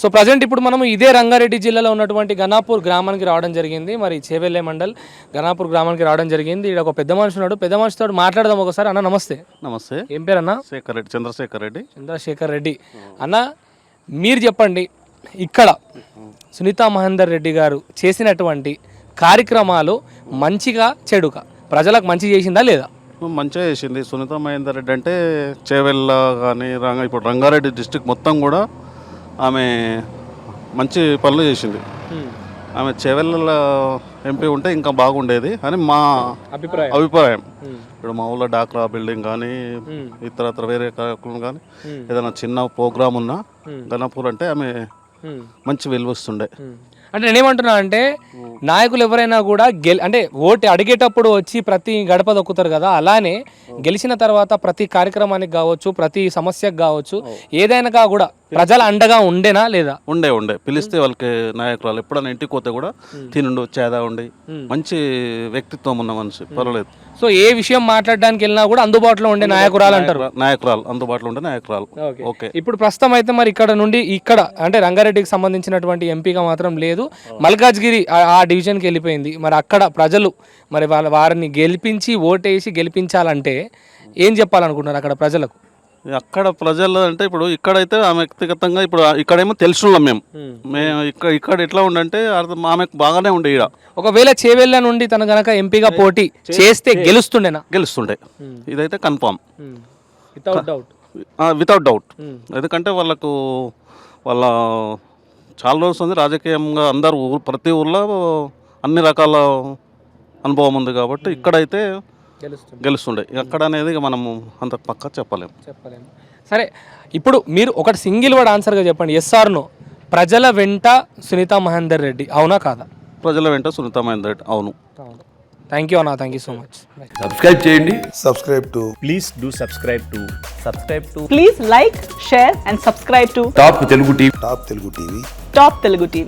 So present ఇప్పుడు మనం ఇదే రంగారెడ్డి జిల్లాలో ఉన్నటువంటి గణాపూర్ గ్రామానికి రావడం జరిగింది. మరి చేవెళ్ళే మండల్ గణాపూర్ గ్రామానికి రావడం జరిగింది. ఇక్కడ ఒక పెద్ద మనిషి ఉన్నాడు. పెద్ద మనిషితో మాట్లాడదాం ఒకసారి. అన్న నమస్తే. నమస్తే. ఏం పేరు అన్న? శేఖర్ రెడ్డి, చంద్రశేఖర్ రెడ్డి. చంద్రశేఖర్ రెడ్డి. అన్న మీరు చెప్పండి, ఇక్కడ సునీతా మహేందర్ రెడ్డి గారు చేసినటువంటి కార్యక్రమాలు మంచిగా చెడుగా ప్రజలకు మంచి చేసిందా లేదా? మంచిగా చేసింది. సునీత మహేందర్ రెడ్డి అంటే చేవెళ్ళ కానీ ఇప్పుడు రంగారెడ్డి డిస్టిక్ మొత్తం కూడా ఆమె మంచి పనులు చేసింది. ఆమె చేవెళ్ళ ఎంపీ ఉంటే ఇంకా బాగుండేది అని మా అభిప్రాయం. ఇప్పుడు మా ఊళ్ళో డాక్రా బిల్డింగ్ కానీ ఇతరత్ర వేరే కార్యక్రమం కానీ ఏదైనా చిన్న ప్రోగ్రామ్ ఉన్నా గణపూర్ అంటే ఆమె మంచి వెలువస్తుండే. అంటే నేనేమంటున్నా అంటే నాయకులు ఎవరైనా కూడా అంటే ఓటు అడిగేటప్పుడు వచ్చి ప్రతి గడప దొక్కుతారు కదా, అలానే గెలిచిన తర్వాత ప్రతి కార్యక్రమానికి కావచ్చు, ప్రతి సమస్యకు కావచ్చు, ఏదైనా కూడా ప్రజల అండగా ఉండేనా లేదా? ఉండే పిలిస్తే వాళ్ళకి నాయకురాలు ఎప్పుడైనా ఇంటికి పోతే కూడా తినుండు చేదా ఉండి మంచి వ్యక్తిత్వం ఉన్న మనిషి, పర్వాలేదు. సో ఏ విషయం మాట్లాడడానికి వెళ్ళినా కూడా అందుబాటులో ఉండే నాయకురాలు అంటారు. నాయకురాలు అందుబాటులో ఉండే నాయకురాలు. ఓకే. ఇప్పుడు ప్రస్తుతం అయితే మరి ఇక్కడ అంటే రంగారెడ్డికి సంబంధించినటువంటి ఎంపీగా మాత్రం లేదు, మల్కాజ్గిరి ఆ డివిజన్కి వెళ్ళిపోయింది. మరి అక్కడ ప్రజలు మరి వారిని గెలిపించి ఓటేసి గెలిపించాలంటే ఏం చెప్పాలనుకుంటున్నారు అక్కడ ప్రజలకు? అక్కడ ప్రజలు అంటే ఇప్పుడు ఇక్కడైతే ఆమె వ్యక్తిగతంగా ఇప్పుడు ఇక్కడేమో తెలుసున్నాం మేము ఇక్కడ ఎట్లా ఉండంటే ఆమెకు బాగానే ఉండే. ఇక్కడ ఒకవేళ చేవెళ్ళ నుండి తన గనక ఎంపీగా పోటీ చేస్తే గెలుస్తుండే. ఇదైతే కన్ఫామ్, వితౌట్ డౌట్. ఎందుకంటే వాళ్ళ చాలా రోజులు ఉంది రాజకీయంగా, అందరు ప్రతి ఊర్లో అన్ని రకాల అనుభవం ఉంది కాబట్టి ఇక్కడైతే గెలుస్తుండే. ఎక్కడ అనేది మనము అంత పక్కా చెప్పలేము. సరే, ఇప్పుడు మీరు ఒకటి సింగిల్ వర్డ్ ఆన్సర్గా చెప్పండి, ఎస్ ఆర్ నో. ప్రజల వెంట సునీతా మహేందర్ రెడ్డి అవునా కాదా? ప్రజల వెంట సునీతా మహేందర్ రెడ్డి అవును. థ్యాంక్ యూ అన్న, thank you so much. Subscribe చేయండి. Please do subscribe to Please like, share and subscribe to top Telugu TV. Top Telugu TV. Top Telugu TV.